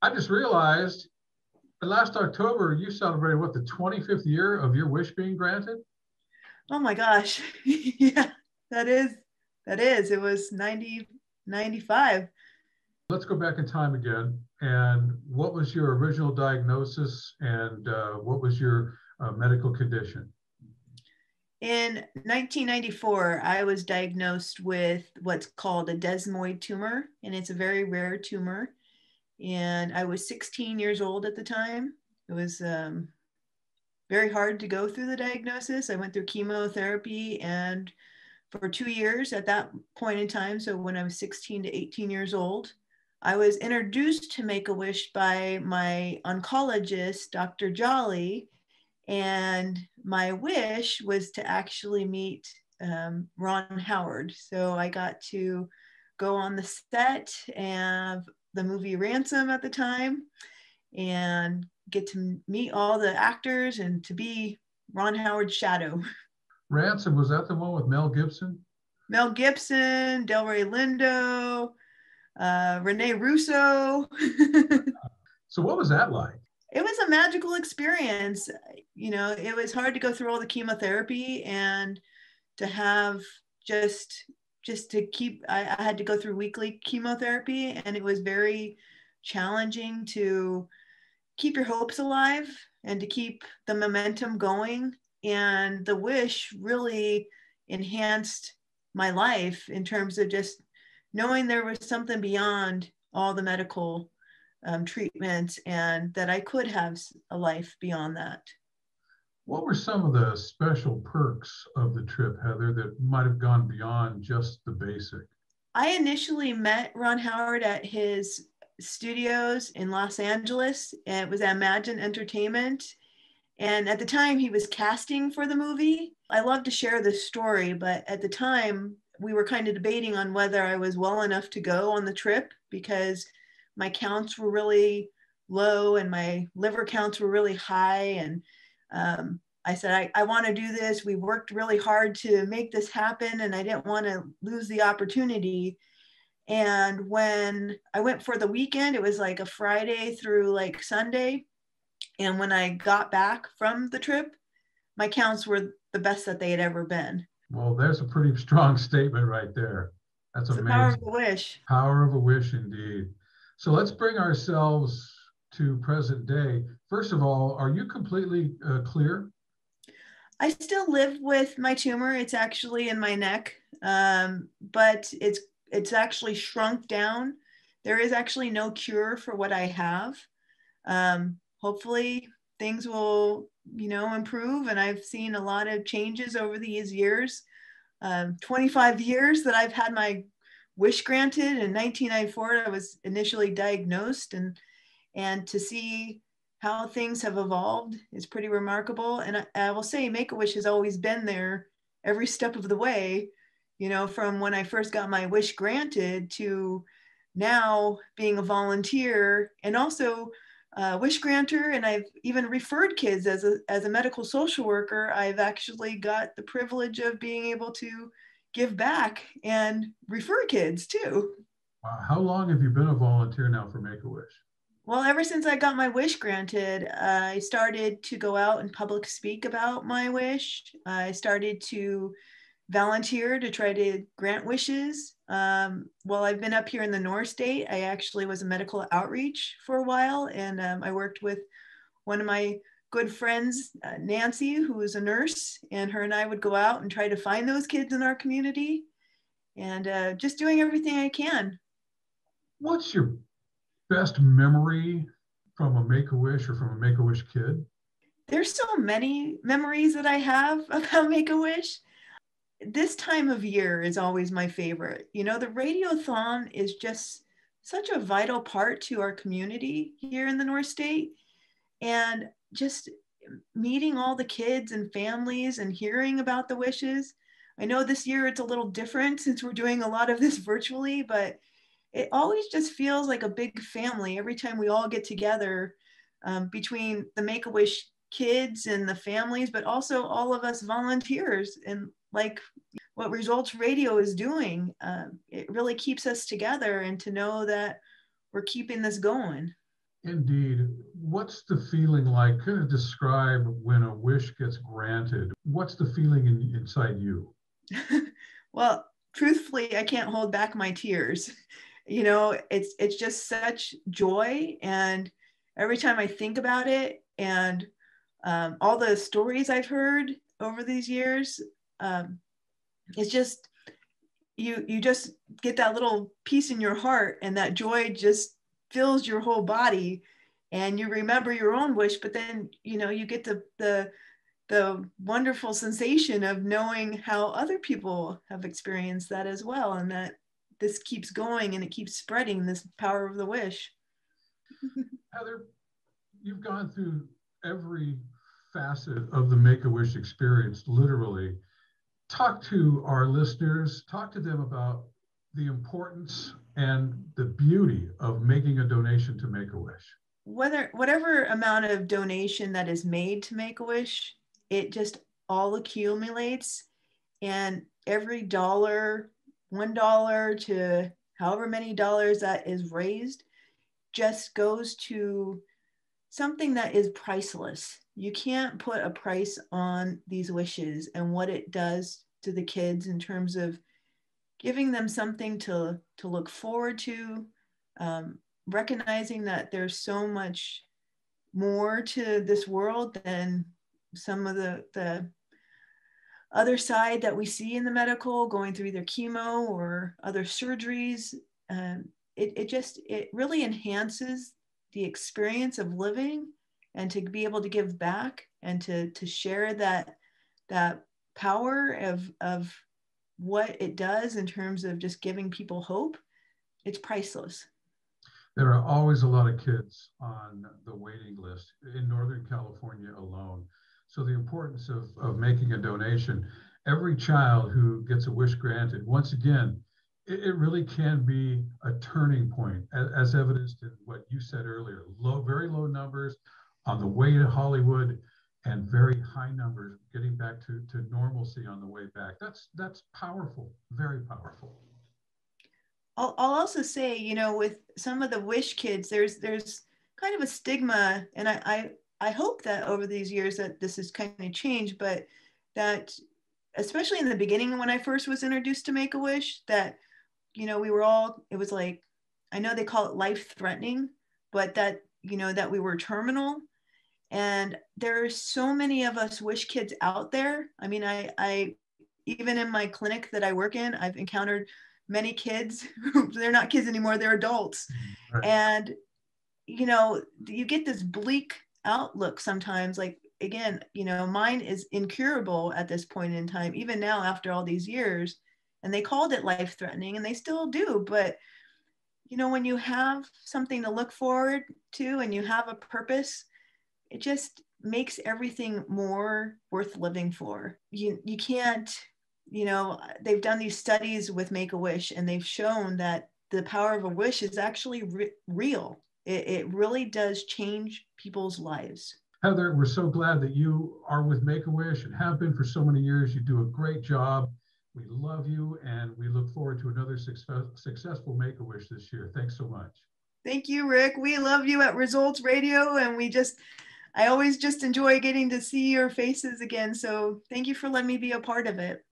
I just realized that last October you celebrated what, the 25th year of your wish being granted? Oh my gosh. Yeah, that is, that is. It was 90 95. Let's go back in time again. And what was your original diagnosis and what was your medical condition? In 1994, I was diagnosed with what's called a desmoid tumor, and it's a very rare tumor. And I was 16 years old at the time. It was very hard to go through the diagnosis. I went through chemotherapy and for 2 years at that point in time. So when I was 16 to 18 years old, I was introduced to Make a Wish by my oncologist, Dr. Jolly. And my wish was to actually meet Ron Howard. So I got to go on the set of the movie Ransom at the time and get to meet all the actors and to be Ron Howard's shadow. Ransom, was that the one with Mel Gibson? Mel Gibson, Delroy Lindo, Rene Russo. So what was that like? It was a magical experience. You know, it was hard to go through all the chemotherapy and to have just to keep I had to go through weekly chemotherapy, and it was very challenging to keep your hopes alive and to keep the momentum going. And the wish really enhanced my life in terms of just knowing there was something beyond all the medical treatments and that I could have a life beyond that. What were some of the special perks of the trip, Heather, that might have gone beyond just the basic? I initially met Ron Howard at his studios in Los Angeles. And it was at Imagine Entertainment. And at the time, he was casting for the movie. I love to share this story, but at the time, we were kind of debating on whether I was well enough to go on the trip because my counts were really low and my liver counts were really high. And I said, I want to do this. We worked really hard to make this happen, and I didn't want to lose the opportunity. And when I went for the weekend, it was like a Friday through like Sunday. And when I got back from the trip, my counts were the best that they had ever been. Well, there's a pretty strong statement right there. That's It's the power of amazing. a wish. Power of a wish indeed. So let's bring ourselves to present day. First of all, are you completely clear? I still live with my tumor. It's actually in my neck, but it's actually shrunk down. There is actually no cure for what I have. Hopefully things will, improve. And I've seen a lot of changes over these years. 25 years that I've had my wish granted. In 1994, I was initially diagnosed, and to see how things have evolved is pretty remarkable. And I will say Make-A-Wish has always been there every step of the way, from when I first got my wish granted to now being a volunteer and also wish granter. And I've even referred kids as a medical social worker. I've actually got the privilege of being able to give back and refer kids too. Wow. How long have you been a volunteer now for Make-A-Wish? Well, ever since I got my wish granted, I started to go out and public speak about my wish. I started to volunteer to try to grant wishes. While I've been up here in the North State, I actually was a medical outreach for a while, and I worked with one of my good friends, Nancy, who is a nurse, and her and I would go out and try to find those kids in our community, and just doing everything I can. What's your best memory from a Make-A-Wish or from a Make-A-Wish kid? There's so many memories that I have about Make-A-Wish. This time of year is always my favorite. The Radiothon is just such a vital part to our community here in the North State. And just meeting all the kids and families and hearing about the wishes. I know this year it's a little different since we're doing a lot of this virtually, but it always just feels like a big family every time we all get together, between the Make-A-Wish kids and the families, but also all of us volunteers and like what Results Radio is doing. It really keeps us together, and to know that we're keeping this going. Indeed. What's the feeling like? Kind of describe when a wish gets granted. What's the feeling inside you? Well, truthfully, I can't hold back my tears. You know, it's just such joy, and every time I think about it, and all the stories I've heard over these years, um, it's just you just get that little peace in your heart, and that joy just fills your whole body, and you remember your own wish, but then you get the wonderful sensation of knowing how other people have experienced that as well, and that this keeps going and it keeps spreading, this power of the wish. Heather, you've gone through every facet of the Make-A-Wish experience, literally. Talk to our listeners, talk to them about the importance and the beauty of making a donation to Make-A-Wish. Whatever amount of donation that is made to Make-A-Wish, it just all accumulates, and every dollar, $1 to however many dollars that is raised, just goes to something that is priceless. You can't put a price on these wishes and what it does to the kids in terms of giving them something to look forward to, recognizing that there's so much more to this world than some of the other side that we see in the medical, going through either chemo or other surgeries. It really enhances the experience of living, and to be able to give back and to share that power of what it does in terms of just giving people hope. It's priceless. There are always a lot of kids on the waiting list in Northern California alone. So the importance of making a donation, every child who gets a wish granted, once again, it really can be a turning point, as evidenced in what you said earlier. Very low numbers on the way to Hollywood, and very high numbers getting back to normalcy on the way back. That's powerful, very powerful. I'll also say, with some of the wish kids, there's kind of a stigma, and I hope that over these years that this has kind of changed, but that especially in the beginning when I first was introduced to Make-A-Wish, that we were all, it was like, I know they call it life threatening, but that that we were terminal. And there are so many of us wish kids out there. I mean, I even in my clinic that I work in, I've encountered many kids. They're not kids anymore, they're adults. Right. And you get this bleak outlook sometimes, like, again, mine is incurable at this point in time, even now after all these years. And they called it life threatening, and they still do. But when you have something to look forward to and you have a purpose, it just makes everything more worth living for. You can't, they've done these studies with Make-A-Wish, and they've shown that the power of a wish is actually real. It really does change people's lives. Heather, we're so glad that you are with Make-A-Wish and have been for so many years. You do a great job. We love you, and we look forward to another successful Make-A-Wish this year. Thanks so much. Thank you, Rick. We love you at Results Radio, and I always just enjoy getting to see your faces again. So thank you for letting me be a part of it.